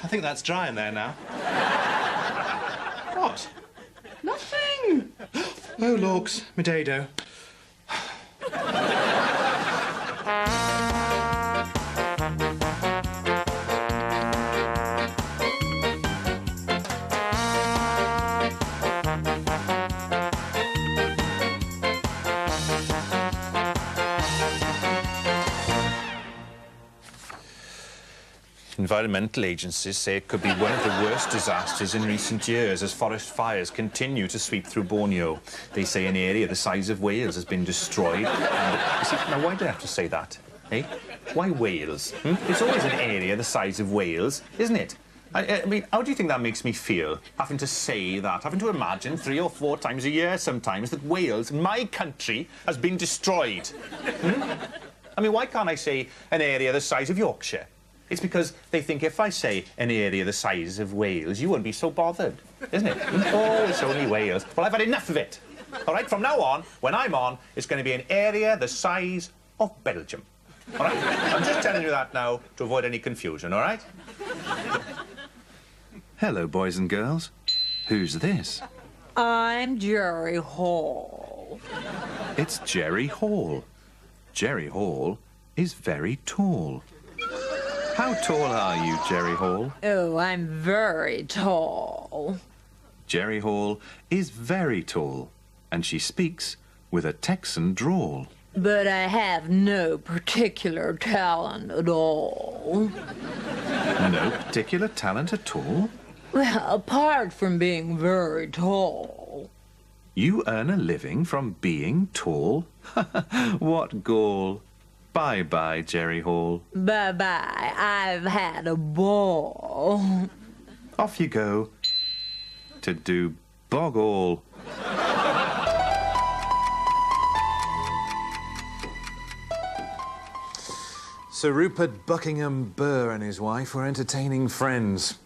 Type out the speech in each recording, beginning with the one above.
I think that's dry in there now. What? Nothing. Oh, Lorks, my dado. Environmental agencies say it could be one of the worst disasters in recent years as forest fires continue to sweep through Borneo. They say an area the size of Wales has been destroyed. And, you see, now, why do I have to say that? Eh? Why Wales? It's always an area the size of Wales, isn't it? I mean, how do you think that makes me feel, having to say that, having to imagine 3 or 4 times a year sometimes that Wales, my country, has been destroyed? I mean, why can't I say an area the size of Yorkshire? It's because they think if I say an area the size of Wales, you won't be so bothered, isn't it? Oh, it's only Wales. Well, I've had enough of it. All right, from now on, when I'm on, it's going to be an area the size of Belgium. All right? I'm just telling you that now to avoid any confusion, all right? Hello, boys and girls. Who's this? I'm Jerry Hall. It's Jerry Hall. Jerry Hall is very tall. How tall are you, Jerry Hall? Oh, I'm very tall. Jerry Hall is very tall, and she speaks with a Texan drawl. But I have no particular talent at all. No particular talent at all? Well, apart from being very tall. You earn a living from being tall? What gall. Bye-bye, Jerry Hall. Bye-bye. I've had a ball. Off you go to do bog all. Sir Rupert Buckingham Burr and his wife were entertaining friends.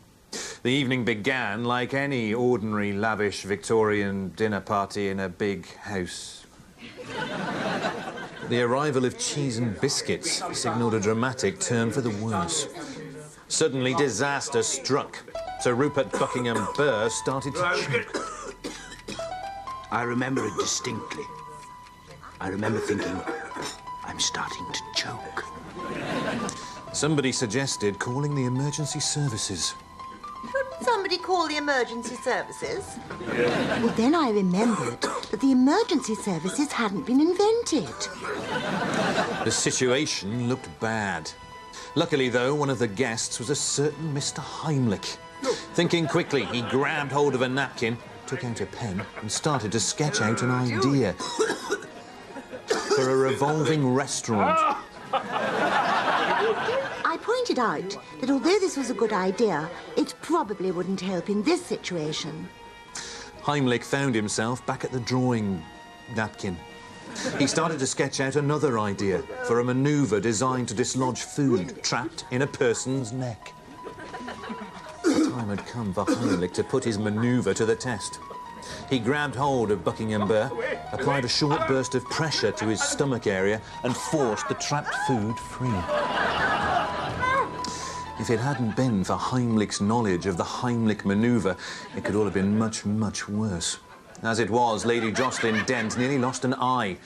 The evening began like any ordinary, lavish Victorian dinner party in a big house. The arrival of cheese and biscuits signalled a dramatic turn for the worse. Suddenly, disaster struck. Sir Rupert Buckingham Burr started to choke. I remember it distinctly. I remember thinking, I'm starting to choke. Somebody suggested calling the emergency services. Couldn't somebody call the emergency services? Well, then I remembered that the emergency services hadn't been invented. The situation looked bad. Luckily, though, one of the guests was a certain Mr. Heimlich. Thinking quickly, he grabbed hold of a napkin, took out a pen, and started to sketch out an idea for a revolving restaurant. I pointed out that although this was a good idea, it probably wouldn't help in this situation. Heimlich found himself back at the drawing napkin. He started to sketch out another idea for a manoeuvre designed to dislodge food trapped in a person's neck. The time had come for Heimlich to put his manoeuvre to the test. He grabbed hold of Buckingham Burr, applied a short burst of pressure to his stomach area and forced the trapped food free. If it hadn't been for Heimlich's knowledge of the Heimlich manoeuvre, it could all have been much, much worse. As it was, Lady Jocelyn Dent nearly lost an eye,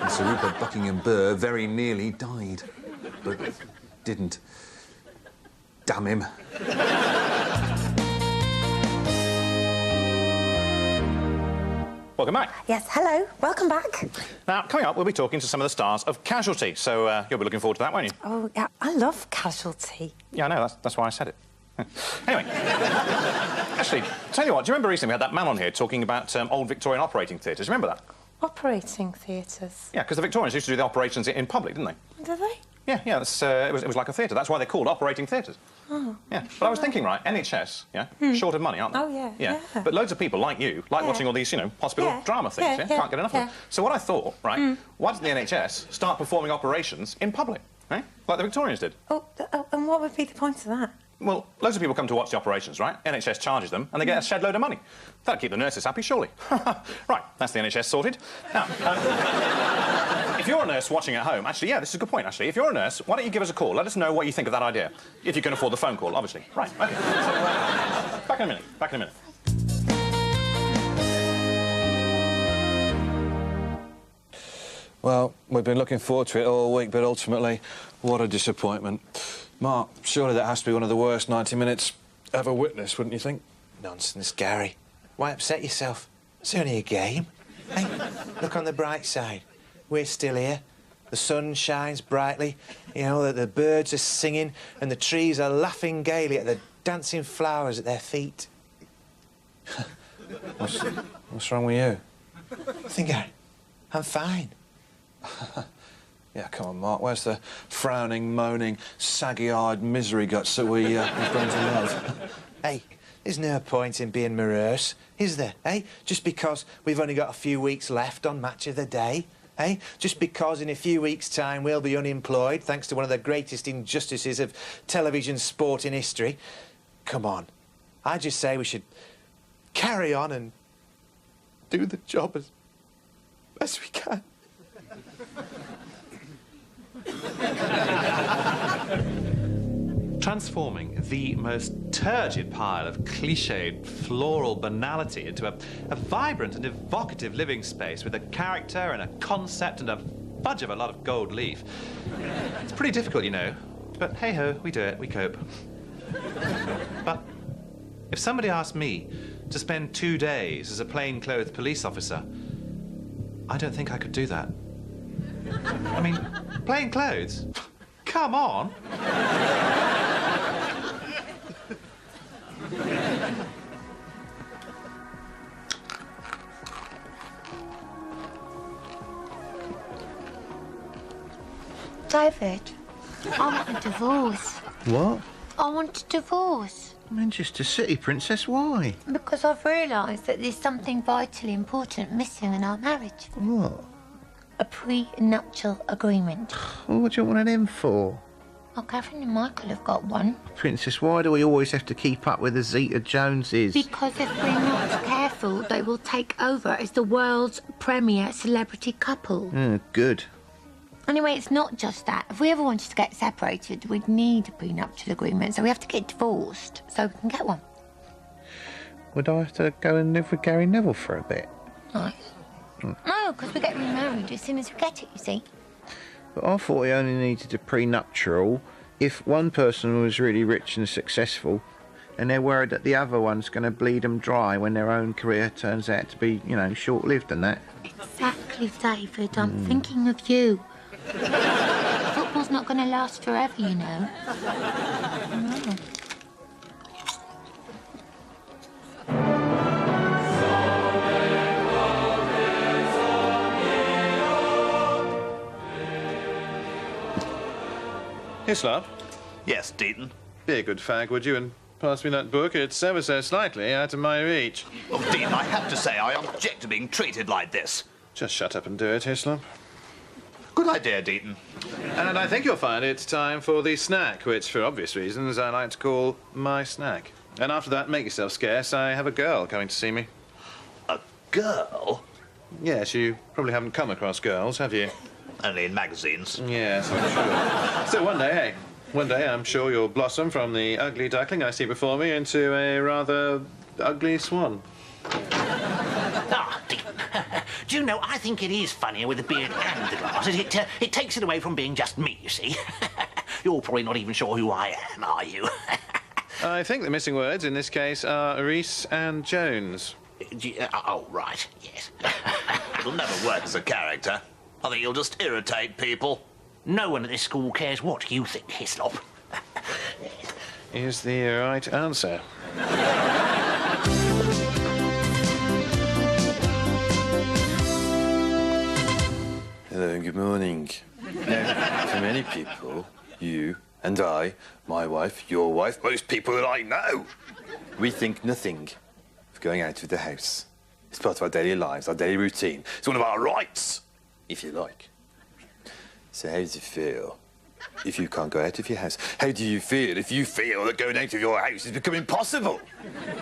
and Sir Rupert Buckingham Burr very nearly died, but didn't. Damn him. Welcome back. Yes, hello. Welcome back. Now, coming up, we'll be talking to some of the stars of Casualty, so you'll be looking forward to that, won't you? Oh, yeah, I love Casualty. Yeah, I know, that's why I said it. Anyway, actually, tell you what, do you remember recently we had that man on here talking about old Victorian operating theatres? Remember that? Operating theatres? Yeah, because the Victorians used to do the operations in public, didn't they? Did they? Yeah, that's, it was like a theatre. That's why they're called operating theatres. Oh. Yeah, but I was thinking, right, NHS, short of money, aren't they? Oh, yeah. But loads of people like you like watching all these, hospital drama things, Can't get enough of them. So what I thought, right, why doesn't the NHS start performing operations in public, eh? Like the Victorians did? Oh, and what would be the point of that? Well, loads of people come to watch the operations, right? NHS charges them, and they get a shed load of money. That'll keep the nurses happy, surely. Right, that's the NHS sorted. Now, if if you're a nurse watching at home, actually, yeah, this is a good point, actually. If you're a nurse, why don't you give us a call? Let us know what you think of that idea. If you can afford the phone call, obviously. Right, OK. So, back in a minute. Back in a minute. Well, we've been looking forward to it all week, but ultimately, what a disappointment. Mark, surely that has to be one of the worst 90 minutes ever witnessed, wouldn't you think? Nonsense, Gary. Why upset yourself? It's only a game. Hey, look on the bright side. We're still here. The sun shines brightly, you know, the birds are singing and the trees are laughing gaily at the dancing flowers at their feet. What's wrong with you? Nothing, Gary. I'm fine. Yeah, come on, Mark. Where's the frowning, moaning, saggy-eyed misery guts that we've grown to love? Hey, there's no point in being morose, is there, eh? Just because we've only got a few weeks left on Match of the Day, eh? Just because in a few weeks' time we'll be unemployed thanks to one of the greatest injustices of television sport in history. Come on. I just say we should carry on and do the job as best we can. Transforming the most turgid pile of cliched floral banality into a vibrant and evocative living space with a character and a concept and a fudge of a lot of gold leaf. It's pretty difficult, you know, but hey-ho, we do it, we cope. But if somebody asked me to spend 2 days as a plainclothes police officer, I don't think I could do that. I mean, plain clothes? Come on! David, I want a divorce. What? I want a divorce. Manchester City, Princess, why? Because I've realised that there's something vitally important missing in our marriage. What? A prenuptial agreement. Well, what do you want one of them for? Oh, Catherine and Michael have got one. Princess, why do we always have to keep up with the Zeta Joneses? Because if we're not careful, they will take over as the world's premier celebrity couple. Good. Anyway, it's not just that. If we ever wanted to get separated, we'd need a prenuptial agreement, so we have to get divorced so we can get one. Would I have to go and live with Gary Neville for a bit? Nice. No, because we get remarried as soon as we get it, you see. But I thought he only needed a prenuptial if one person was really rich and successful and they're worried that the other one's going to bleed them dry when their own career turns out to be, you know, short-lived and that. Exactly, David. I'm thinking of you. Football's not going to last forever, you know. No. Hislop? Yes, Deaton? Be a good fag, would you, and pass me that book? It's ever so slightly out of my reach. Oh, Deaton, I have to say I object to being treated like this. Just shut up and do it, Hislop. Good idea, Deaton. And I think you'll find it's time for the snack, which, for obvious reasons, I like to call my snack. And after that, make yourself scarce. I have a girl coming to see me. A girl? Yes, you probably haven't come across girls, have you? Only in magazines. Yes, I'm sure. So one day, hey, one day I'm sure you'll blossom from the ugly duckling I see before me into a rather ugly swan. Ah, Deacon. Do you know, I think it is funnier with the beard and the glasses. It takes it away from being just me, you see. You're probably not even sure who I am, are you? I think the missing words in this case are Reese and Jones. Oh, right, yes. It'll never work as a character. I think you'll just irritate people. No one at this school cares what you think, Hislop. Is the right answer. Hello and good morning. Now, for many people, you and I, my wife, your wife, most people that I know, we think nothing of going out of the house. It's part of our daily lives, our daily routine. It's one of our rights, if you like. So how does it feel if you can't go out of your house? How do you feel if you feel that going out of your house has become impossible?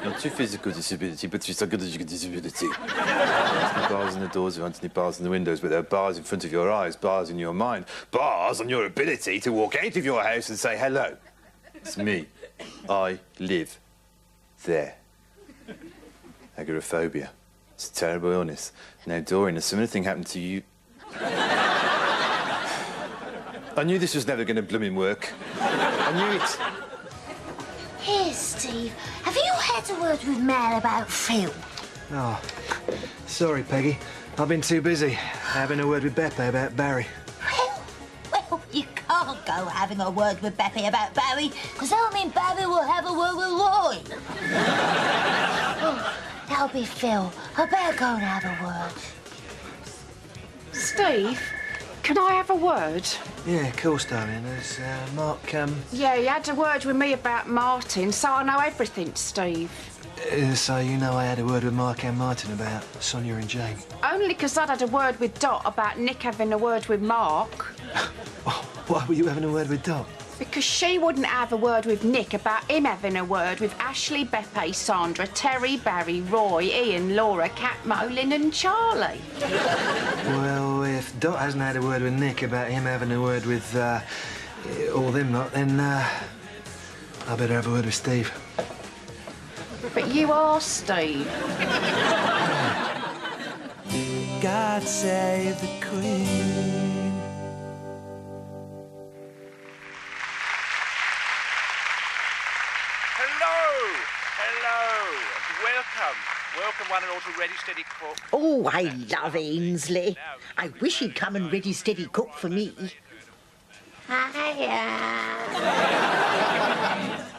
Not your physical disability, but your psychological disability. There's no bars in the doors, there aren't any bars in the windows, but there are bars in front of your eyes, bars in your mind, bars on your ability to walk out of your house and say, hello, it's me. I live there. Agoraphobia. It's a terrible illness. Now, Dorian, has similar thing happened to you? I knew this was never going to blooming work. I knew it. Here, Steve, have you had a word with Mel about Phil? Oh, sorry, Peggy. I've been too busy having a word with Beppe about Barry. Well, you can't go having a word with Beppe about Barry, because that'll mean Barry will have a word with Roy. Oh, that'll be Phil. I better go and have a word. Steve, can I have a word? Yeah, of course, darling. There's Mark, Yeah, he had a word with me about Martin, so I know everything, Steve. So you know I had a word with Mark and Martin about Sonia and Jane? Only because I'd had a word with Dot about Nick having a word with Mark. Why were you having a word with Dot? Because she wouldn't have a word with Nick about him having a word with Ashley, Beppe, Sandra, Terry, Barry, Roy, Ian, Laura, Kat, Molin and Charlie. Well, if Dot hasn't had a word with Nick about him having a word with all them lot, then I better have a word with Steve. But you are Steve. God save the Queen. Welcome one and all to Ready Steady Cook. Oh, I love Ainsley. I wish he'd come and ready steady cook for me. Hiya.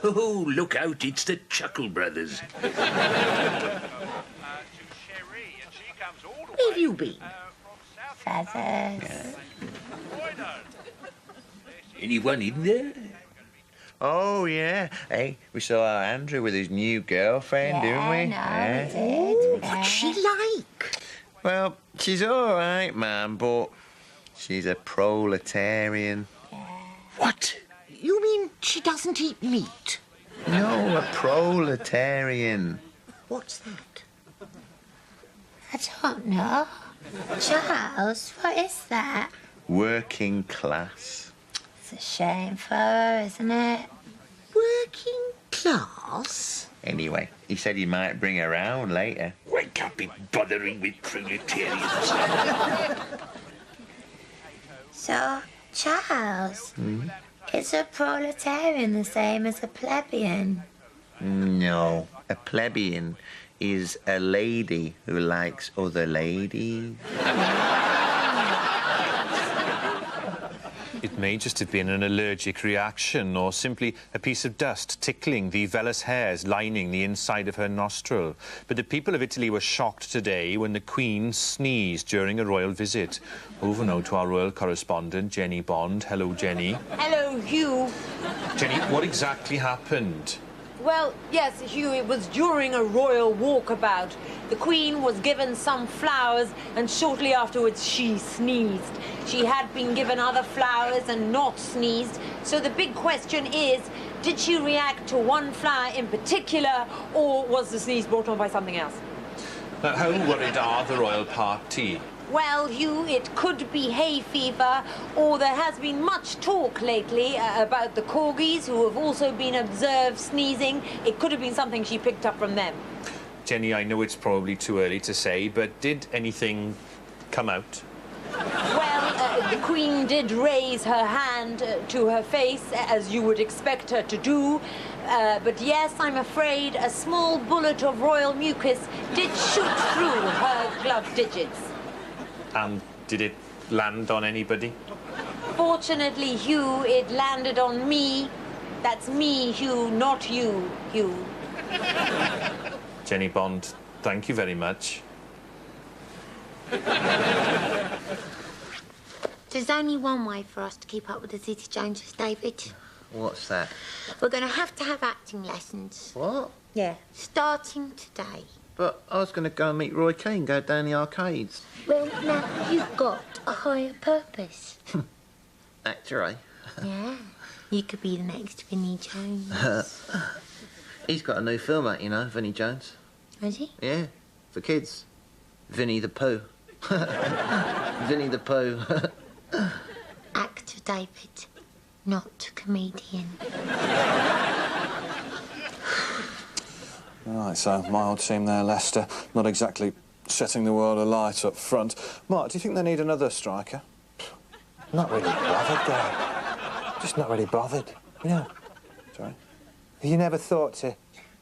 Oh, look out, it's the Chuckle Brothers. Where have you been? Feathers. Anyone in there? Oh, yeah. Hey, we saw Andrew with his new girlfriend, didn't we? Yeah, we did. What's she like? Well, she's all right, man, but she's a proletarian. What? You mean she doesn't eat meat? No, a proletarian. What's that? I don't know. Charles, what is that? Working class. It's a shame for her, isn't it? Working class? Anyway, he said he might bring her round later. I can't be bothering with proletarians. So, Charles, is a proletarian the same as a plebeian? No, a plebeian is a lady who likes other ladies. It may just have been an allergic reaction or simply a piece of dust tickling the vellus hairs lining the inside of her nostril. But the people of Italy were shocked today when the Queen sneezed during a royal visit. Over now to our royal correspondent, Jenny Bond. Hello, Jenny. Hello, Hugh. Jenny, what exactly happened? Well, yes, Hugh, it was during a royal walkabout. The Queen was given some flowers and shortly afterwards she sneezed. She had been given other flowers and not sneezed. So the big question is, did she react to one flower in particular or was the sneeze brought on by something else? Now, how worried are the royal party? Well, Hugh, it could be hay fever, or there has been much talk lately about the corgis who have also been observed sneezing. It could have been something she picked up from them. Jenny, I know it's probably too early to say, but did anything come out? Well, the Queen did raise her hand to her face, as you would expect her to do. But yes, I'm afraid a small bullet of royal mucus did shoot through her glove digits. And did it land on anybody? Fortunately, Hugh, it landed on me. That's me, Hugh, not you, Hugh. Jenny Bond, thank you very much. There's only one way for us to keep up with the City Joneses, David. What's that? We're going to have acting lessons. What? Yeah, starting today. But I was going to go and meet Roy Keane, go down the arcades. Well, now, you've got a higher purpose. Actor, eh? Yeah, you could be the next Vinnie Jones. He's got a new film out, you know, Vinnie Jones. Has he? Yeah, for kids. Vinnie the Pooh. Vinnie the Pooh. Actor David, not comedian. Right, so my old team there, Leicester, not exactly setting the world alight up front. Mark, do you think they need another striker? Not really bothered, Gary. Just not really bothered, you know. Sorry? Have you never thought to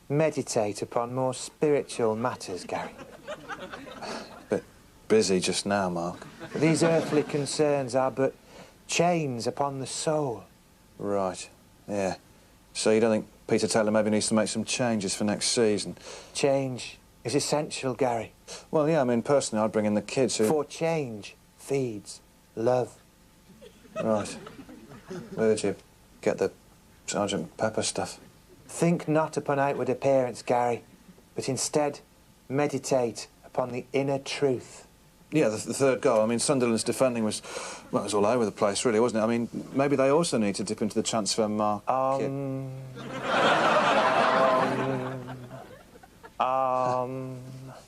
meditate upon more spiritual matters, Gary? Bit busy just now, Mark. These earthly concerns are but chains upon the soul. Right, yeah. So you don't think Peter Taylor maybe needs to make some changes for next season? Change is essential, Gary. Well, yeah, I mean, personally, I'd bring in the kids who... For change feeds love. Right. Where did you get the Sergeant Pepper stuff? Think not upon outward appearance, Gary, but instead meditate upon the inner truth. Yeah, the third goal. I mean, Sunderland's defending was, well, it was all over the place, really, wasn't it? I mean, maybe they also need to dip into the transfer market.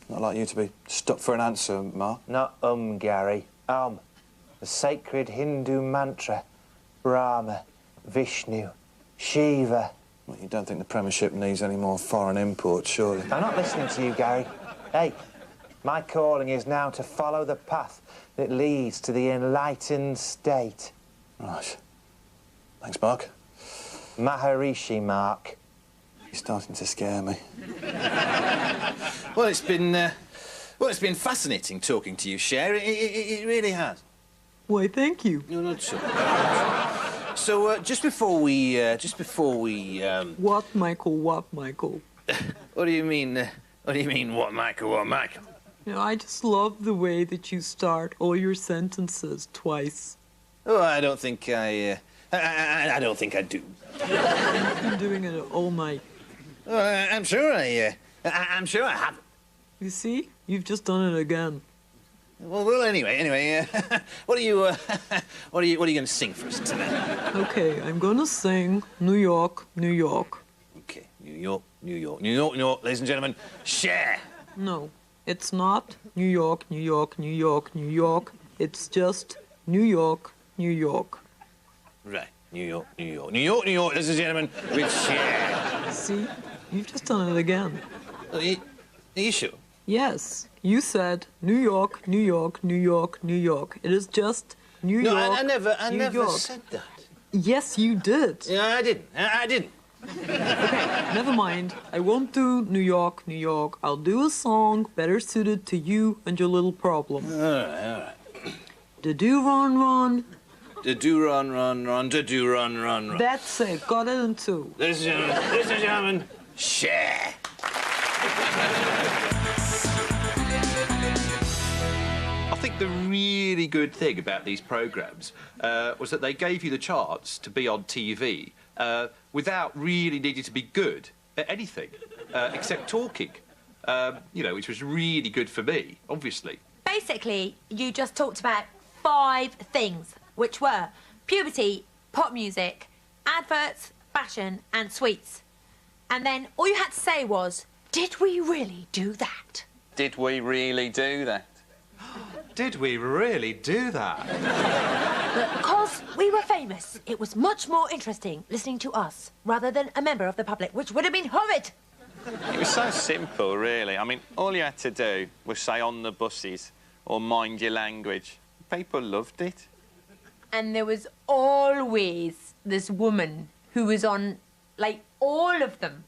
Not like you to be stuck for an answer, Mark. Not Gary. The sacred Hindu mantra. Brahma, Vishnu, Shiva. Well, you don't think the Premiership needs any more foreign imports, surely? I'm not listening to you, Gary. Hey, my calling is now to follow the path that leads to the enlightened state. Right. Thanks, Mark. Maharishi, Mark. You're starting to scare me. Well, it's been fascinating talking to you, Cher. It really has. Why, thank you. No, not sure. So, just before we... What, Michael, what, Michael? What do you mean, what, Michael, what, Michael? You know, I just love the way that you start all your sentences twice. Oh, I don't think I don't think I do. You've been doing it all night. I'm sure I have. You see? You've just done it again. Well, anyway, what are you going to sing for us tonight? Okay, I'm gonna sing New York, New York. Okay, New York, New York, New York, New York, ladies and gentlemen, Cher. No, it's not New York, New York, New York, New York. It's just New York, New York. Right, New York, New York, New York, New York, ladies and gentlemen, with Cher. See? You've just done it again. Are you sure? Yes. You said New York, New York, New York, New York. It is just New York. No, I never York. said that. Yes, you did. Yeah, I didn't. Okay, never mind. I won't do New York, New York. I'll do a song better suited to you and your little problem. All right. Da do run run. Da do run run run. Da do run run run. That's it. Got it in two. Ladies and gentlemen, Cher. I think the really good thing about these programmes was that they gave you the chance to be on TV without really needing to be good at anything except talking, which was really good for me, obviously. Basically, you just talked about 5 things, which were puberty, pop music, adverts, fashion, and sweets. And then all you had to say was, did we really do that? Did we really do that? Did we really do that? But because we were famous, it was much more interesting listening to us rather than a member of the public, which would have been horrid. It was so simple, really. I mean, all you had to do was say on the buses or mind your language. People loved it. And there was always this woman who was on, like, all of them.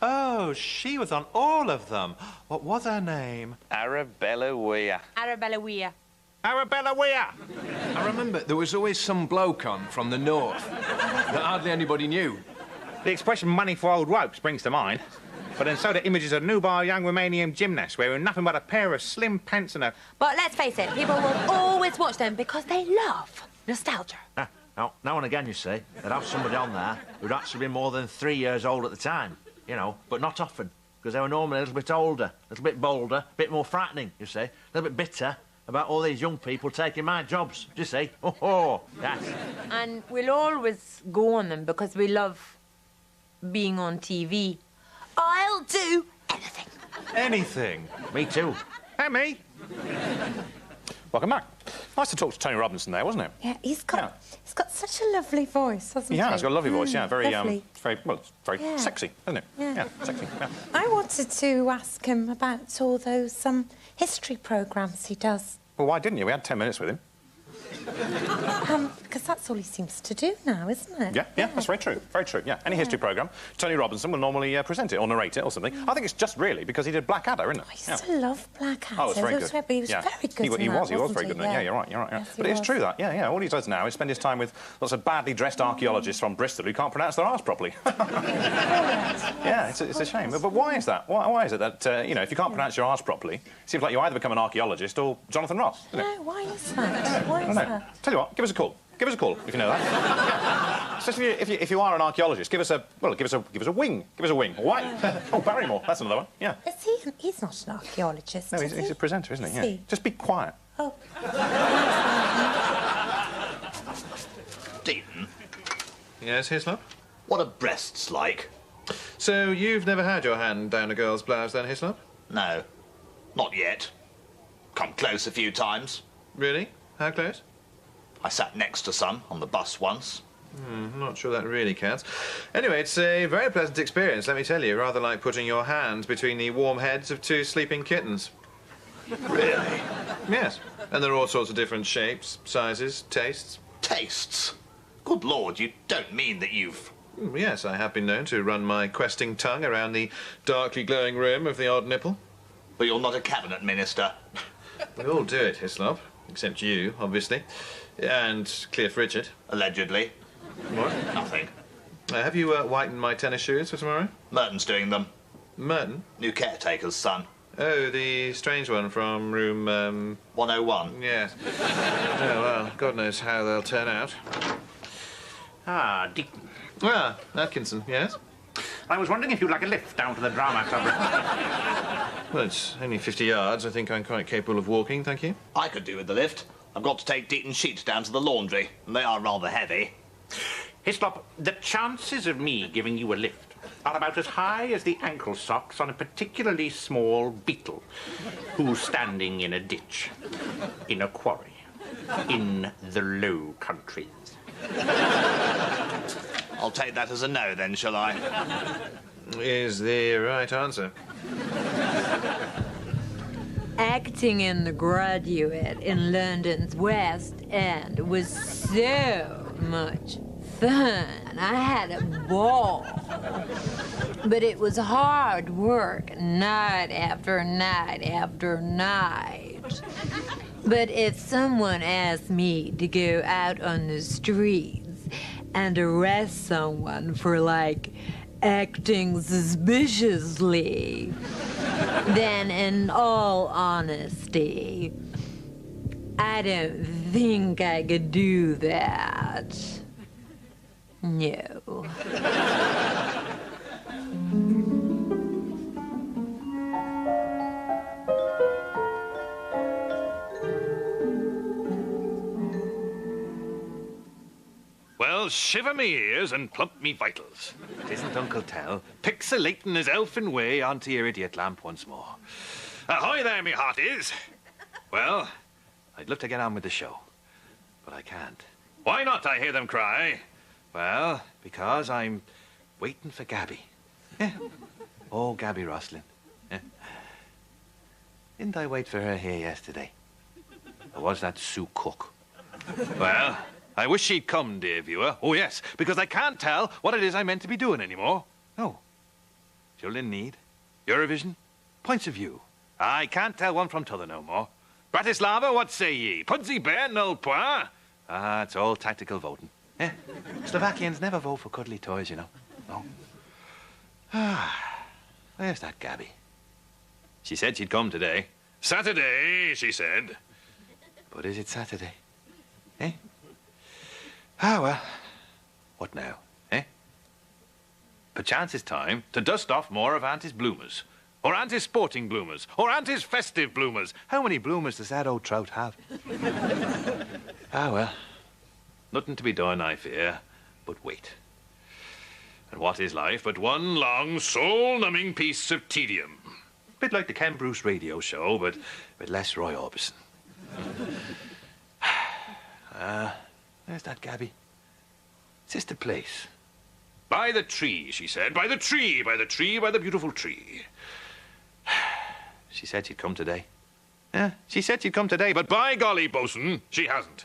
Oh, she was on all of them. What was her name? Arabella Weir. Arabella Weir. Arabella Weir! I remember there was always some bloke on from the north that hardly anybody knew. The expression money for old ropes brings to mind. But then so do images of nubile young Romanian gymnasts wearing nothing but a pair of slim pants and a... But let's face it, people will always watch them because they love nostalgia. Now and again, you see, they'd have somebody on there who'd actually been more than 3 years old at the time, but not often, because they were normally a little bit older, a little bit bolder, a bit more frightening, you see, a little bit bitter, about all these young people taking my jobs. Do you see? Oh, yes. And we'll always go on them because we love being on TV. I'll do anything. Anything. Me too. And me. Welcome back. Nice to talk to Tony Robinson there, wasn't it? Yeah, he's got such a lovely voice, hasn't he? Yeah, he's got a lovely voice. Yeah, very lovely. very Yeah. sexy, isn't it? Yeah. Sexy. Yeah. I wanted to ask him about all those history programmes he does. Well, why didn't you? We had 10 minutes with him. Because that's all he seems to do now, isn't it? Yeah, that's very true. Very true, yeah. Any history programme, Tony Robinson will normally present it or narrate it or something. I think it's just really because he did Blackadder, isn't it? I used to love Blackadder. Oh, it was very good. He was very good He in was that, very good. he? Yeah, you're right. Yeah. Yes, But he it's was. true that, yeah. All he does now is spend his time with lots of badly dressed archaeologists from Bristol who can't pronounce their arse properly. Yeah, it's a shame. But why is that? Why is it that, you know, if you can't pronounce your arse properly, it seems like you either become an archaeologist or Jonathan Ross, doesn't it? No, why is that? Why I is don't know. that? Tell you what, give us a call. Give us a call if you know that. Especially if you are an archaeologist, give us a wing. Give us a wing. Why? Oh, Barrymore. That's another one. Yeah. Is he? He's not an archaeologist. No, is he's he? a presenter, isn't he? Is Yeah. he? Just be quiet. Oh. Deaton, Yes, Hislop? what are breasts like? So you've never had your hand down a girl's blouse then, Hislop? No, not yet. Come close a few times. Really? How close? I sat next to some on the bus once. I'm not sure that really counts. Anyway, it's a very pleasant experience, let me tell you. Rather like putting your hand between the warm heads of two sleeping kittens. Really? Yes. And there are all sorts of different shapes, sizes, tastes. Tastes? Good Lord, you don't mean that you've... Yes, I have been known to run my questing tongue around the darkly glowing rim of the odd nipple. But you're not a cabinet minister. We all do it, Hislop. Except you, obviously. And Cliff Richard. Allegedly. What? Nothing. Have you whitened my tennis shoes for tomorrow? Merton's doing them. Merton? New caretaker's son. Oh, the strange one from room, 101. Yes. Oh, well, God knows how they'll turn out. Ah, Deaton. Ah, Atkinson, yes? I was wondering if you'd like a lift down to the drama club. Well, it's only 50 yards. I think I'm quite capable of walking, thank you. I could do with the lift. I've got to take Deaton's sheets down to the laundry, and they are rather heavy. Hislop, the chances of me giving you a lift are about as high as the ankle socks on a particularly small beetle who's standing in a ditch, in a quarry, in the Low Countries. I'll take that as a no, then, shall I? Is the right answer. Acting in The Graduate in London's West End was so much fun. I had a ball. But it was hard work, night after night after night. But if someone asked me to go out on the streets and arrest someone for, like, acting suspiciously, then in all honesty, I don't think I could do that. No. Well, shiver me ears and plump me vitals. It isn't Uncle Tell, pixelating his elfin way onto your idiot lamp once more. Ahoy there, me hearties! Well, I'd love to get on with the show, but I can't. Why not, I hear them cry? Well, because I'm waiting for Gabby. Oh, Gabby Roslin. Didn't I wait for her here yesterday? Or was that Sue Cook? Well, I wish she'd come, dear viewer. Oh, yes, because I can't tell what it is I'm meant to be doing anymore. No. Children need Eurovision points of view. I can't tell one from t'other no more. Bratislava, what say ye? Pudsey Bear, null point? Ah, it's all tactical voting. Slovakians never vote for cuddly toys, you know. No. Where's that Gabby? She said she'd come today. Saturday, she said. But is it Saturday? Ah, well, what now, Perchance it's time to dust off more of Auntie's bloomers. Or Auntie's sporting bloomers? Or Auntie's festive bloomers? How many bloomers does that old trout have? Ah, well. Nothing to be done, I fear, but wait. And what is life but one long, soul-numbing piece of tedium? Bit like the Ken Bruce radio show, but with less Roy Orbison. There's that Gabby. Is this the place? By the tree, she said. By the tree, by the tree, by the beautiful tree. She said she'd come today. Yeah, she said she'd come today, but by golly, bosun, she hasn't.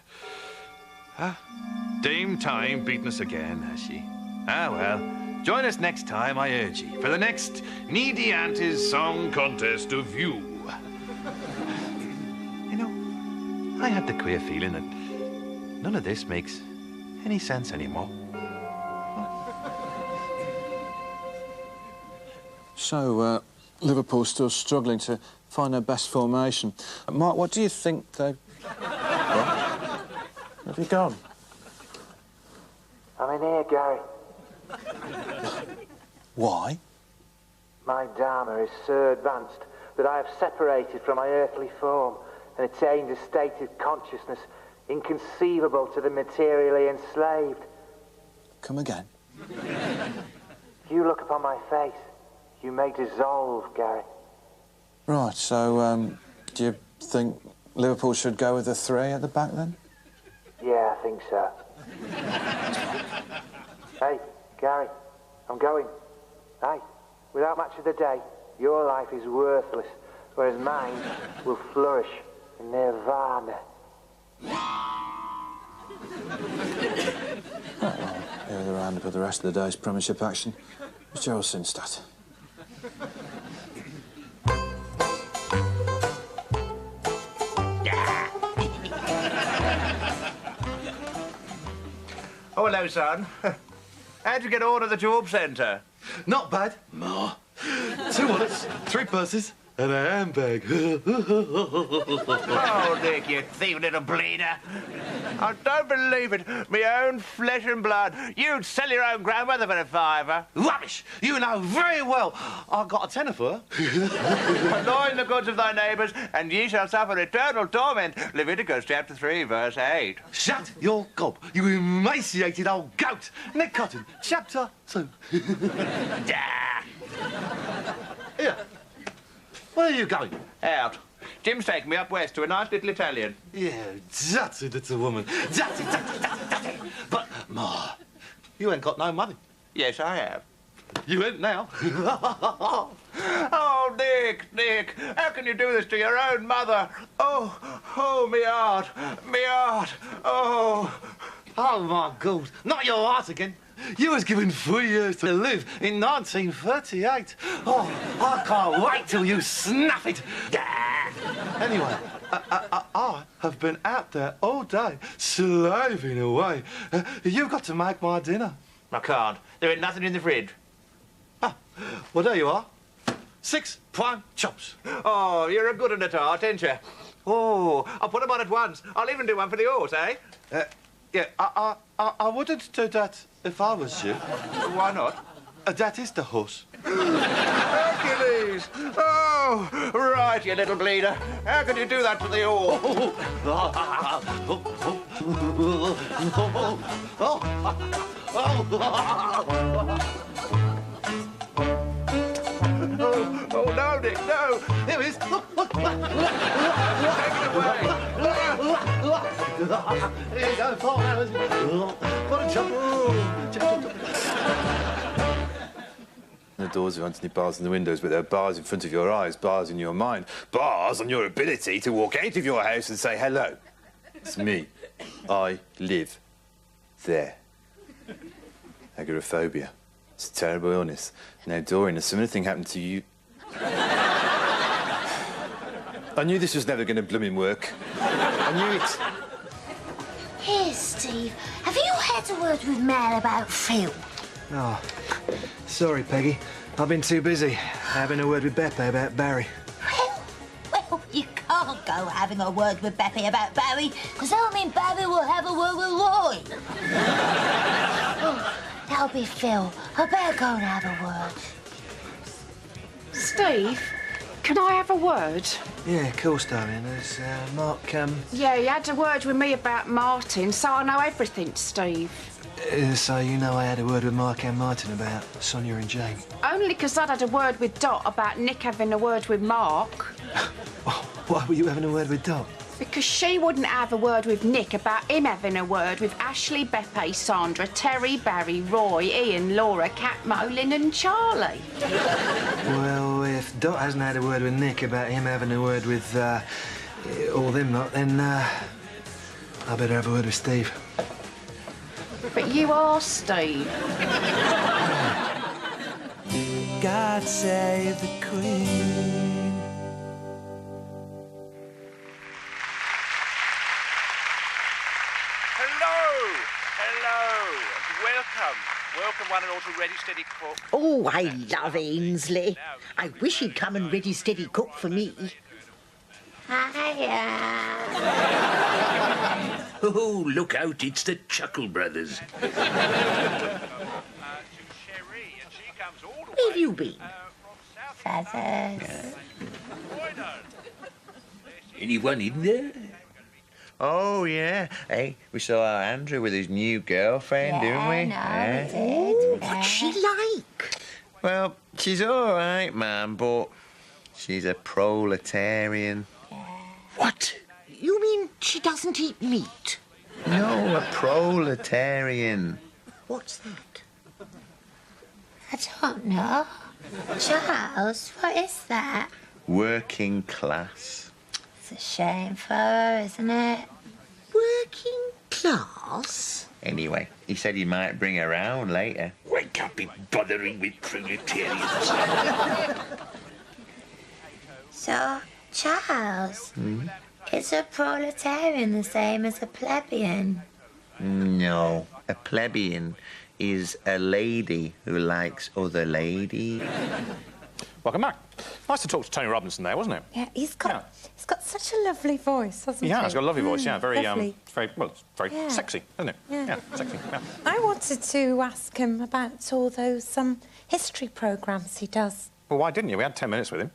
Dame Time beaten us again, has she? Ah, well, join us next time, I urge ye, for the next Needy Auntie's Song Contest of You. You know, I have the queer feeling that none of this makes any sense anymore. So, Liverpool's still struggling to find their best formation. Mark, what do you think they... What? Have you gone? I'm in here, Gary. Why? My Dharma is so advanced that I have separated from my earthly form and attained a state of consciousness inconceivable to the materially enslaved. Come again? You look upon my face, you may dissolve, Gary. Right, so, do you think Liverpool should go with the 3 at the back, then? Yeah, I think so. Hey, Gary, I'm going. Hey, without match of the day, your life is worthless, whereas mine will flourish in nirvana. Here are the roundup of the rest of the day's Premiership action. Joe Sinstadt. Oh, hello, son. How'd you get on at the job centre? Not bad, Ma. 2 wallets, 3 purses, and a handbag. Oh, Nick, you thieving little bleeder. I don't believe it. My own flesh and blood. You'd sell your own grandmother for a £5. Rubbish! You know very well I got a tenner for her. Annoy the goods of thy neighbours, and ye shall suffer eternal torment. Leviticus chapter 3, verse 8. Shut your gob, you emaciated old goat. Nick Cotton, chapter 2. Here. Where are you going? Out. Jim's taking me up west to a nice little Italian. Yeah, that's it, it's a woman. That's it. But, Ma, you ain't got no money. Yes, I have. You ain't now. Oh, Nick, how can you do this to your own mother? Oh, me heart, oh. Oh, my God, not your heart again. You was given 3 years to live in 1938. Oh, I can't wait till you snuff it. Anyway, I have been out there all day, slaving away. You've got to make my dinner. I can't. There ain't nothing in the fridge. Ah, well, there you are. 6 prime chops. Oh, you're a good one at heart, ain't you? Oh, I'll put them on at once. I'll even do one for the horse, eh? Yeah, I wouldn't do that if I was you. Why not? That is the horse. Hercules! Oh, right, you little bleeder. How could you do that to the horse? Oh, no, Nick, no! Here he is. Take it away! Here you go, 4 hours. What a jump. The doors are underneath bars in the windows, but there are bars in front of your eyes, bars in your mind, bars on your ability to walk out of your house and say, hello, it's me. I live there. Agoraphobia. It's a terrible illness. Now, Dorian, a similar thing happened to you. I knew this was never going to blooming work. I knew it. Here, Steve, have you had a word with Mel about Phil? Oh, sorry, Peggy. I've been too busy having a word with Beppe about Barry. Well, you can't go having a word with Beppe about Barry, because that'll mean Barry will have a word with Roy. Oh, that'll be Phil. I better go and have a word. Steve, can I have a word? Yeah, of course, darling. There's Mark, Yeah, he had a word with me about Martin, so I know everything, Steve. So you know I had a word with Mark and Martin about Sonia and Jane. Only 'cause I'd had a word with Dot about Nick having a word with Mark. Why were you having a word with Dot? Because she wouldn't have a word with Nick about him having a word with Ashley, Beppe, Sandra, Terry, Barry, Roy, Ian, Laura, Kat, Molin and Charlie. Well, if Dot hasn't had a word with Nick about him having a word with all them lot, then I better have a word with Steve. But you are Steve. God save the Queen. Welcome one and all to Ready Steady Cook. Oh, I love Ainsley. I wish he'd come and Ready Steady Cook for me. Hiya. Oh, look out, it's the Chuckle Brothers. Where have you been? Feathers. Anyone in there? Oh, yeah. Hey, we saw Andrew with his new girlfriend, didn't we? We did. What's she like? Well, she's all right, man, but she's a proletarian. What? You mean she doesn't eat meat? No, a proletarian. What's that? I don't know. Charles, what is that? Working class. It's a shame for her, isn't it? Working class? Anyway, he said he might bring her round later. We can't be bothering with proletarians. So, Charles, is a proletarian the same as a plebeian? No, a plebeian is a lady who likes other ladies. Welcome back. Nice to talk to Tony Robinson there, wasn't it? Yeah, he's got such a lovely voice, hasn't he? Yeah, he's got a lovely voice, yeah. Very, lovely. very Yeah. sexy, isn't it? Yeah. Sexy, yeah. I wanted to ask him about all those history programmes he does. Well, why didn't you? We had 10 minutes with him.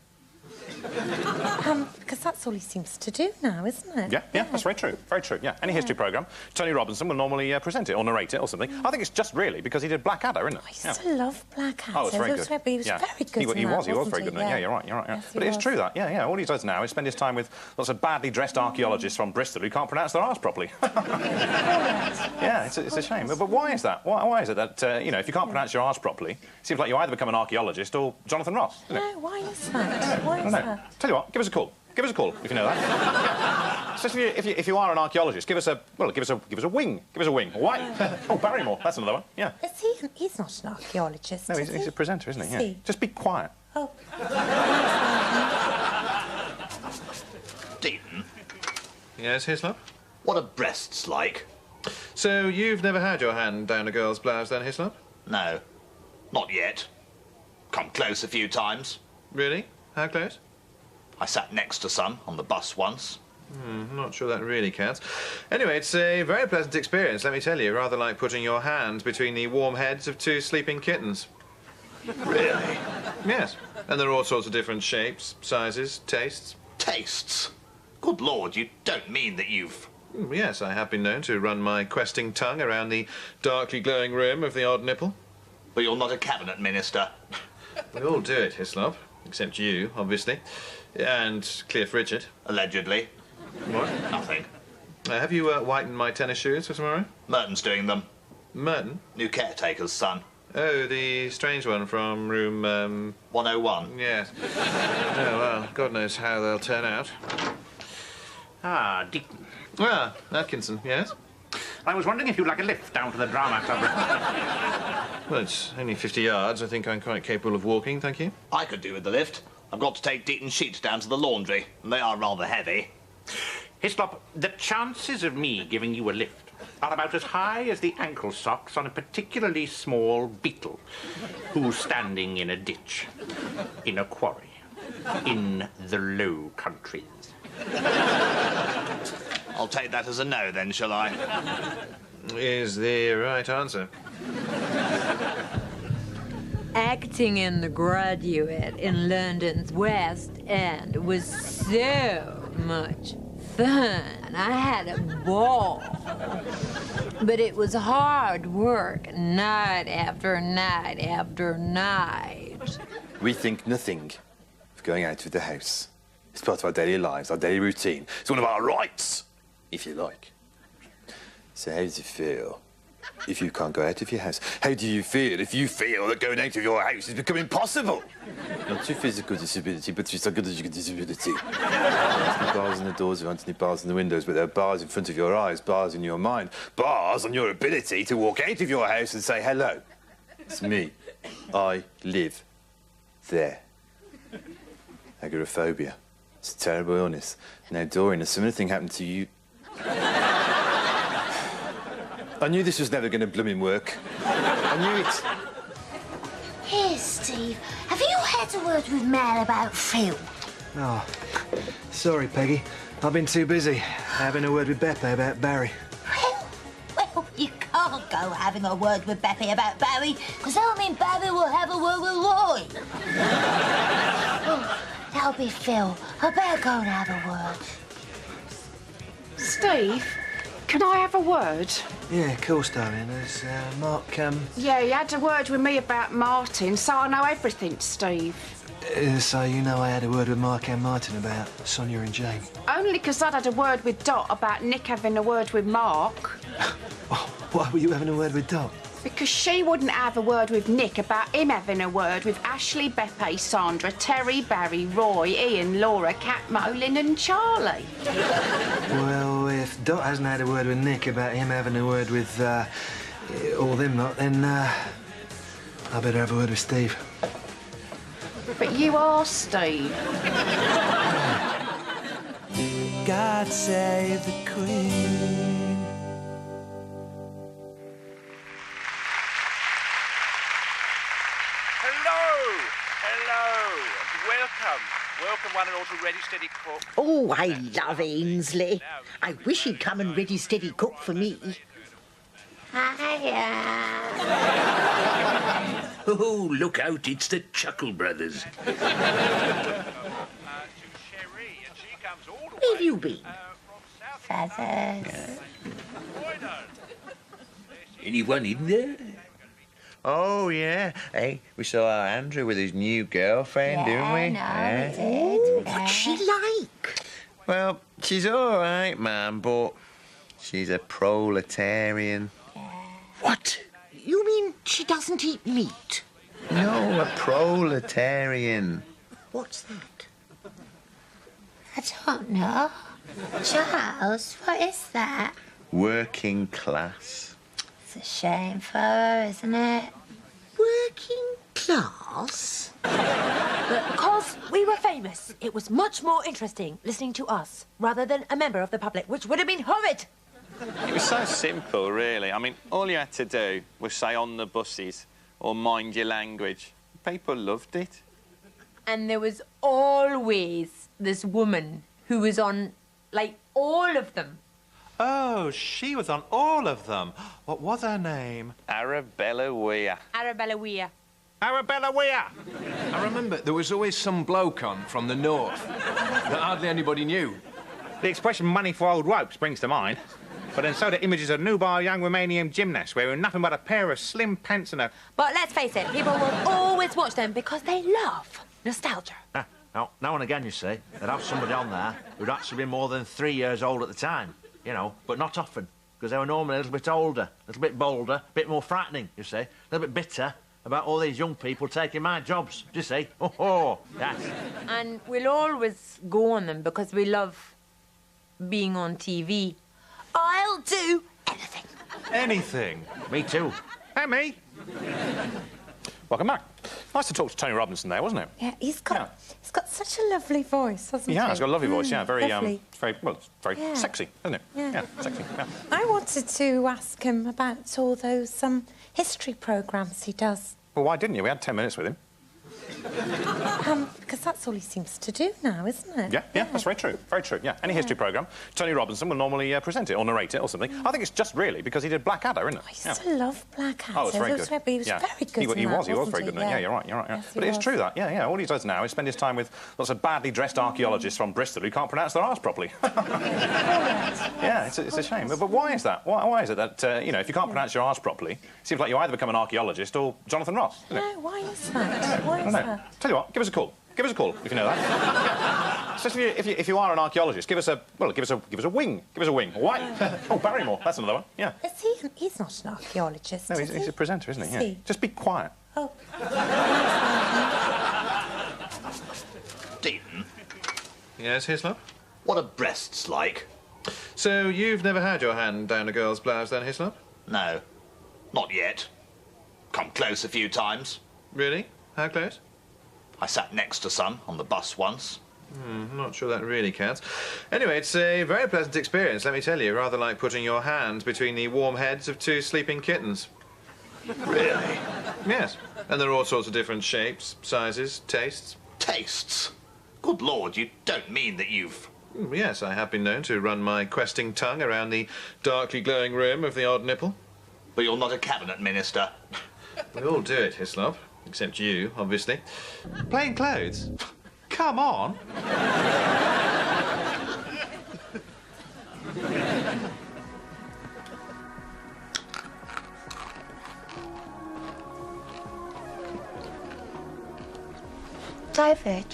Because that's all he seems to do now, isn't it? Yeah, that's very true. Very true, yeah. Any history programme, Tony Robinson will normally present it or narrate it or something. I think it's just really because he did Blackadder, isn't it? I used to love Blackadder. Oh, it's very good. He was yeah. very good He was wasn't very good in it. Yeah, you're right. Yeah. Yes, but it's true that, all he does now is spend his time with lots of badly dressed archaeologists from Bristol who can't pronounce their arse properly. Yeah, it's a shame. But why is that? Why is it that, if you can't pronounce your arse properly, it seems like you either become an archaeologist or Jonathan Ross, isn't it? No, why is that? Why is that? Tell you what, give us a call. Give us a call if you know that. Yeah. Especially if you are an archaeologist, give us a wing. Give us a wing. Why? Oh, Barrymore. That's another one. Yeah. He's not an archaeologist. No, he's a presenter, isn't he? Is Yeah. he? Just be quiet. Oh. Deaton. Yes, Hislop? What are breasts like? So you've never had your hand down a girl's blouse then, Hislop? No. Not yet. Come close a few times. Really? How close? I sat next to some on the bus once. I'm not sure that really counts. Anyway, it's a very pleasant experience, let me tell you. Rather like putting your hand between the warm heads of two sleeping kittens. Really? Yes. And there are all sorts of different shapes, sizes, tastes. Tastes? Good Lord, you don't mean that you've... Yes, I have been known to run my questing tongue around the darkly glowing rim of the odd nipple. But you're not a cabinet minister. We all do it, Hislop. Except you, obviously. And Cliff Richard. Allegedly. What? Nothing. Have you whitened my tennis shoes for tomorrow? Merton's doing them. Merton? New caretaker's son. Oh, the strange one from room, 101. Yes. Oh, well, God knows how they'll turn out. Ah, Deaton. Ah, Atkinson, yes? I was wondering if you'd like a lift down to the drama club. Well, it's only 50 yards. I think I'm quite capable of walking, thank you. I could do with the lift. I've got to take Deaton's sheets down to the laundry, and they are rather heavy. Hislop, the chances of me giving you a lift are about as high as the ankle socks on a particularly small beetle who's standing in a ditch, in a quarry, in the Low Countries. I'll take that as a no, then, shall I? Is the right answer. acting in The Graduate in London's West End was so much fun. I had a ball. But it was hard work, night after night after night. We think nothing of going out of the house. It's part of our daily lives, our daily routine. It's one of our rights, if you like. So how does it feel if you can't go out of your house? How do you feel if you feel that going out of your house has become impossible? Not your physical disability, but your psychological disability. There's no bars on the doors, there aren't any bars on the windows, but there are bars in front of your eyes, bars in your mind, bars on your ability to walk out of your house and say, hello, it's me. I live there. Agoraphobia. It's a terrible illness. Now, Dorian, has some thing happened to you? I knew this was never going to blooming work. I knew it. Here, Steve, have you had a word with Mel about Phil? Oh, sorry, Peggy. I've been too busy having a word with Beppe about Barry. Well, you can't go having a word with Beppe about Barry, because that'll mean Barry will have a word with Roy. Oh, that'll be Phil. I better go and have a word. Steve, can I have a word? Yeah, of course, darling. There's Mark, Yeah, he had a word with me about Martin, so I know everything, Steve. So you know I had a word with Mark and Martin about Sonia and Jane? Only because I'd had a word with Dot about Nick having a word with Mark. Why were you having a word with Dot? Because she wouldn't have a word with Nick about him having a word with Ashley, Beppe, Sandra, Terry, Barry, Roy, Ian, Laura, Kat, Molin and Charlie. Well, if Dot hasn't had a word with Nick about him having a word with all them lot, then I better have a word with Steve. But you are Steve. God save the Queen. Welcome one and all to Ready Steady Cook. Oh, I love Ainsley. I wish he'd come and ready steady cook for me. Oh, look out, it's the Chuckle Brothers. Where have you been? Feathers. Anyone in there? Oh, yeah. Hey, we saw our Andrew with his new girlfriend, didn't we? Yeah, we did. What's she like? Well, she's all right, man, but she's a proletarian. What? You mean she doesn't eat meat? No, a proletarian. What's that? I don't know. Charles, what is that? Working class. It's a shame for her, isn't it? Working class? But because we were famous, it was much more interesting listening to us rather than a member of the public, which would have been horrid. It was so simple, really. I mean, all you had to do was say on the buses or mind your language. People loved it. And there was always this woman who was on, like, all of them. Oh, she was on all of them. What was her name? Arabella Weir. Arabella Weir. Arabella Weir! I remember there was always some bloke on from the north that hardly anybody knew. The expression money for old ropes brings to mind. But then so do images of nubile young Romanian gymnasts wearing nothing but a pair of slim pants and a... But let's face it, people will always watch them because they love nostalgia. Now and again, you see, they'd have somebody on there who'd actually been more than 3 years old at the time, you know, but not often, because they were normally a little bit older, a little bit bolder, a bit more frightening, you see, a little bit bitter about all these young people taking my jobs, do you see? Oh, yes. And we'll always go on them because we love being on TV. I'll do anything. Anything? Me too. Hey, me. Welcome back. Nice to talk to Tony Robinson there, wasn't it? Yeah, he's got such a lovely voice, hasn't he? Yeah, he's got a lovely voice, yeah. Very, lovely. very Yeah. sexy, isn't it? Yeah. Sexy, yeah. I wanted to ask him about all those history programmes he does. Well, why didn't you? We had 10 minutes with him. because that's all he seems to do now, isn't it? Yeah, that's very true. Very true, yeah. Any history programme, Tony Robinson will normally present it or narrate it or something. I think it's just really because he did Blackadder, isn't it? I used to love Blackadder. Oh, it's very good. He was very good He was wasn't very good. Yeah, You're right. Yes, but it's true that, yeah. All he does now is spend his time with lots of badly dressed archaeologists from Bristol who can't pronounce their arse properly. Yeah, it's a shame. But why is that? Why is it that, you know, if you can't pronounce your arse properly, it seems like you either become an archaeologist or Jonathan Ross, isn't it? No, why is that? Why is that? Tell you what, give us a call. Give us a call if you know that. Especially if you are an archaeologist, give us a wing. Give us a wing. Why? Oh, Barrymore. That's another one. Yeah. He's not an archaeologist. No, he's a presenter, isn't he? Yeah. Just be quiet. Oh. Deaton. Yes, Hislop? What are breasts like? So you've never had your hand down a girl's blouse then, Hislop? No. Not yet. Come close a few times. Really? How close? I sat next to some on the bus once. I'm not sure that really counts. Anyway, it's a very pleasant experience, let me tell you. Rather like putting your hand between the warm heads of two sleeping kittens. Really? Yes. And there are all sorts of different shapes, sizes, tastes. Tastes? Good Lord, you don't mean that you've... Yes, I have been known to run my questing tongue around the darkly glowing rim of the odd nipple. But you're not a cabinet minister. We all do it, Hislop. Except you, obviously. Plain clothes? Come on. David,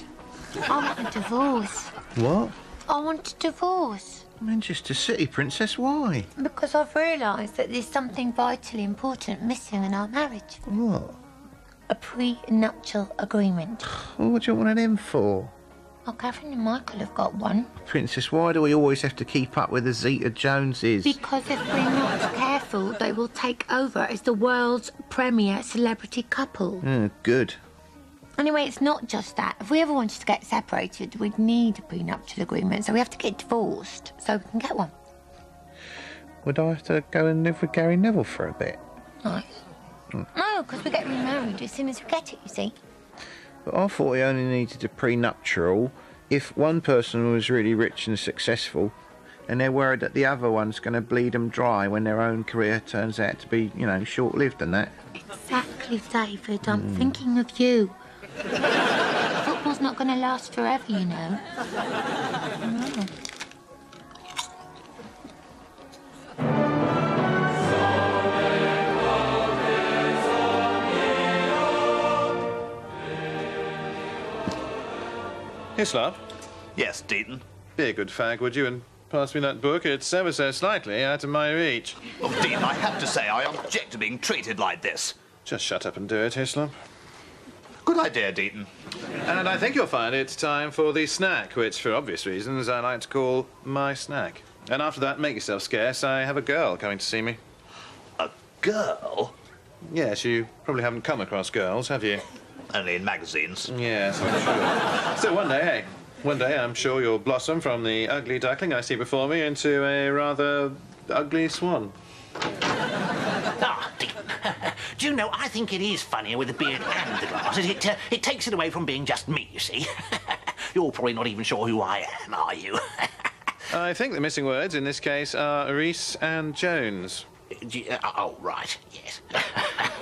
I want a divorce. What? I want a divorce. Manchester City, Princess, why? Because I've realised that there's something vitally important missing in our marriage. What? A prenuptial agreement. Well, what do you want an M for? Well, Catherine and Michael have got one. Princess, why do we always have to keep up with the Zeta-Joneses? Because if we're not careful, they will take over as the world's premier celebrity couple. Good. Anyway, it's not just that. If we ever wanted to get separated, we'd need a prenuptial agreement, so we have to get divorced so we can get one. Would I have to go and live with Gary Neville for a bit? Nice. No, because we get remarried as soon as we get it, you see. But I thought we only needed a prenuptial if one person was really rich and successful and they're worried that the other one's going to bleed them dry when their own career turns out to be, you know, short-lived and that. Exactly, David. I'm thinking of you. Football's not going to last forever, you know. No. Hislop? Yes, Deaton. Be a good fag, would you, and pass me that book? It's ever so slightly out of my reach. Look, Deaton, I have to say I object to being treated like this. Just shut up and do it, Hislop. Good idea, Deaton. And I think you'll find it's time for the snack, which, for obvious reasons, I like to call my snack. And after that, make yourself scarce. I have a girl coming to see me. A girl? Yes, you probably haven't come across girls, have you? Only in magazines. Yes, I'm sure. So one day, hey, one day I'm sure you'll blossom from the ugly duckling I see before me into a rather ugly swan. Ah, do you know, I think it is funnier with the beard and the glasses. It takes it away from being just me, you see. You're probably not even sure who I am, are you? I think the missing words in this case are Reese and Jones. Oh, right, yes.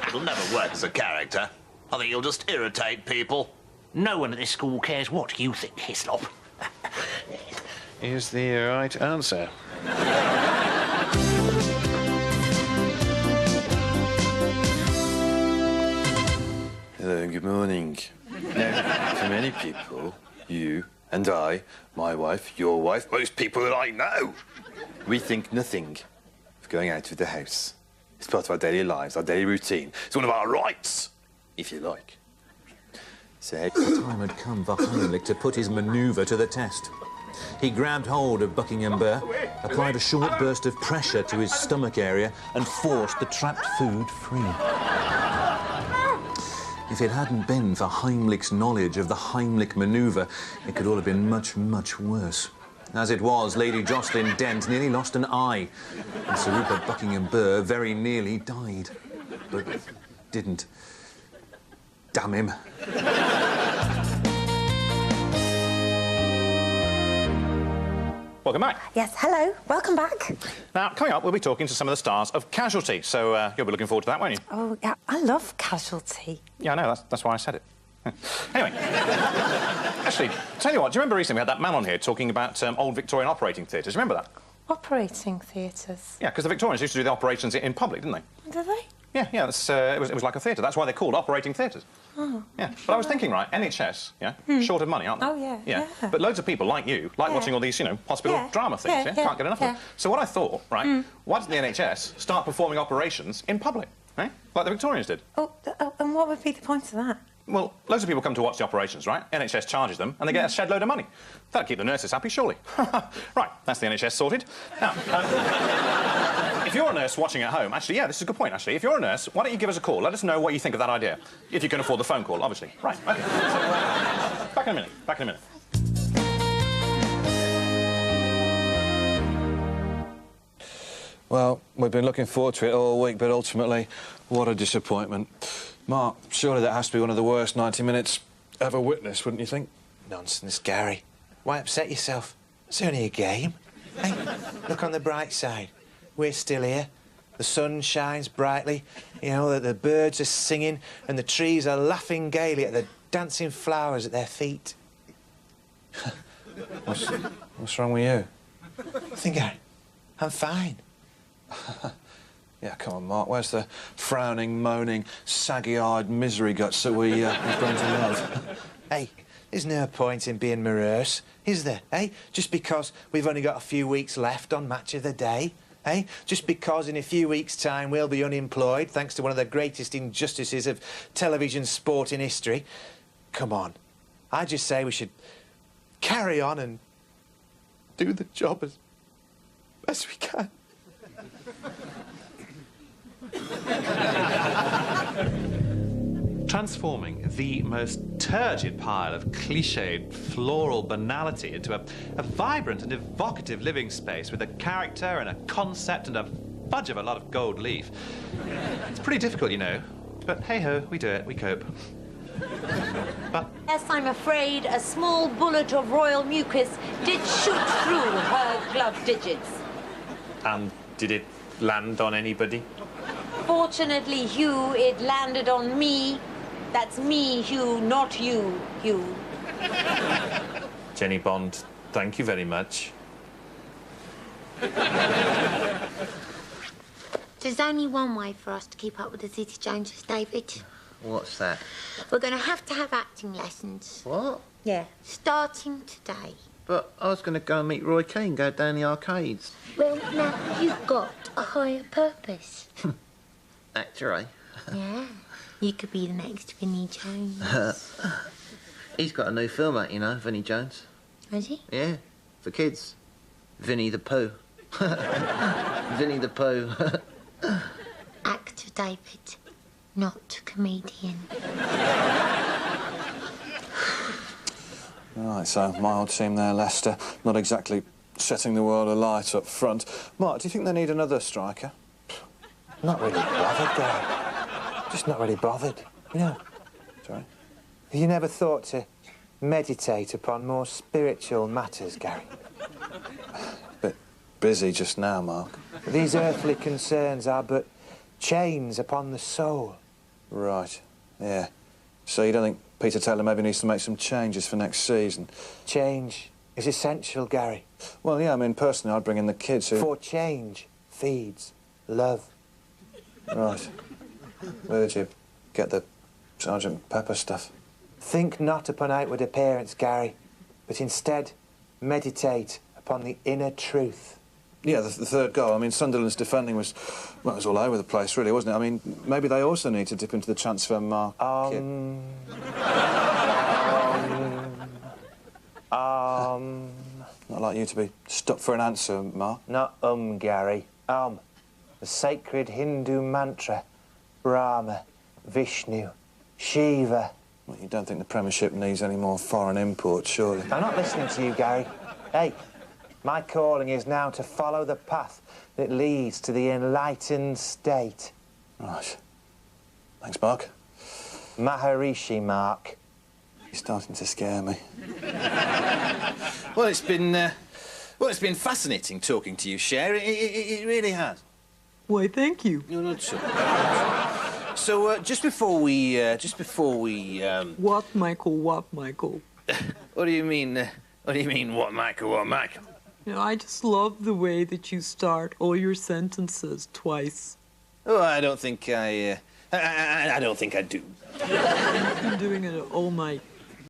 It'll never work as a character. I think you'll just irritate people. No one at this school cares what you think, Hislop. Is the right answer. Hello and good morning. Now, for many people, you and I, my wife, your wife, most people that I know, we think nothing of going out of the house. It's part of our daily lives, our daily routine. It's one of our rights, if you like. So, The time had come for Heimlich to put his manoeuvre to the test. He grabbed hold of Buckingham Burr, applied a short burst of pressure to his stomach area and forced the trapped food free. If it hadn't been for Heimlich's knowledge of the Heimlich manoeuvre, it could all have been much, much worse. As it was, Lady Jocelyn Dent nearly lost an eye, and Sir Rupert Buckingham Burr very nearly died, but didn't. Damn him. welcome back. Yes, hello. Welcome back. Now, coming up, we'll be talking to some of the stars of Casualty, so you'll be looking forward to that, won't you? Oh, yeah, I love Casualty. Yeah, I know, that's why I said it. Anyway, actually, tell you what, do you remember recently we had that man on here talking about old Victorian operating theatres? Remember that? Operating theatres? Yeah, because the Victorians used to do the operations in public, didn't they? Do they? Yeah, it was like a theatre. That's why they're called operating theatres. Oh. Yeah, but I was thinking, right, NHS, yeah, short of money, aren't they? Oh, yeah. But loads of people like you like watching all these, you know, hospital drama things, yeah? Can't get enough of them. So what I thought, right, why doesn't the NHS start performing operations in public, eh? Like the Victorians did? Oh, and what would be the point of that? Well, loads of people come to watch the operations, right? NHS charges them, and they get a shed load of money. That'll keep the nurses happy, surely. Right, that's the NHS sorted. Now, if you're a nurse watching at home... Actually, yeah, this is a good point, actually. If you're a nurse, why don't you give us a call? Let us know what you think of that idea. If you can afford the phone call, obviously. Right, OK. So, back in a minute, back in a minute. Well, we've been looking forward to it all week, but ultimately, what a disappointment. Mark, surely that has to be one of the worst 90 minutes ever witnessed, wouldn't you think? Nonsense, Gary. Why upset yourself? It's only a game. Hey, look on the bright side. We're still here. The sun shines brightly, you know, the birds are singing and the trees are laughing gaily at the dancing flowers at their feet. What's wrong with you? Nothing, Gary. I'm fine. Yeah, come on, Mark. Where's the frowning, moaning, saggy-eyed misery guts that we've grown to love? Hey, there's no point in being morose, is there, eh? Just because we've only got a few weeks left on Match of the Day, eh? Just because in a few weeks' time we'll be unemployed thanks to one of the greatest injustices of television sport in history. Come on. I just say we should carry on and do the job as best we can. Transforming the most turgid pile of cliched floral banality into a vibrant and evocative living space with a character and a concept and a fudge of a lot of gold leaf. It's pretty difficult, you know, but hey-ho, we do it, we cope. But... Yes, I'm afraid a small bullet of royal mucus did shoot through her glove digits. And did it land on anybody? Fortunately, Hugh, it landed on me. That's me, Hugh, not you, Hugh. Jenny Bond, thank you very much. There's only one way for us to keep up with the City Joneses, David. What's that? We're going to have acting lessons. What? Yeah. Starting today. But I was going to go and meet Roy Keane, go down the arcades. Well, now, you've got a higher purpose. Actor, eh? Yeah. You could be the next Vinnie Jones. He's got a new film out, you know, Vinnie Jones. Has he? Yeah, for kids. Vinnie the Pooh. Vinnie the Pooh. Actor, David, not comedian. Right, so my old team there, Leicester, not exactly setting the world alight up front. Mark, do you think they need another striker? Not really bothered, Gary. Just not really bothered, you know. Sorry? Have you never thought to meditate upon more spiritual matters, Gary? Bit busy just now, Mark. These earthly concerns are but chains upon the soul. Right, yeah. So you don't think Peter Taylor maybe needs to make some changes for next season? Change is essential, Gary. Well, yeah, I mean, personally, I'd bring in the kids who... For change feeds love. Right. Where did you get the Sergeant Pepper stuff? Think not upon outward appearance, Gary, but instead meditate upon the inner truth. Yeah, the third goal. I mean, Sunderland's defending was, well, it was all over the place, really, wasn't it? I mean, maybe they also need to dip into the transfer market. Not like you to be stuck for an answer, Mark. Not Gary. The sacred Hindu mantra. Brahma, Vishnu, Shiva. Well, you don't think the Premiership needs any more foreign imports, surely? I'm not listening to you, Gary. Hey, my calling is now to follow the path that leads to the enlightened state. Right. Thanks, Mark. Maharishi, Mark. You're starting to scare me. Well, it's been Well, it's been fascinating talking to you, Cher. It really has. Why, thank you. You're not sure. So, just before we... What, Michael, what, Michael? What do you mean, what, Michael, what, Michael? You know, I just love the way that you start all your sentences twice. Oh, I don't think I don't think I do. I've been doing it all night.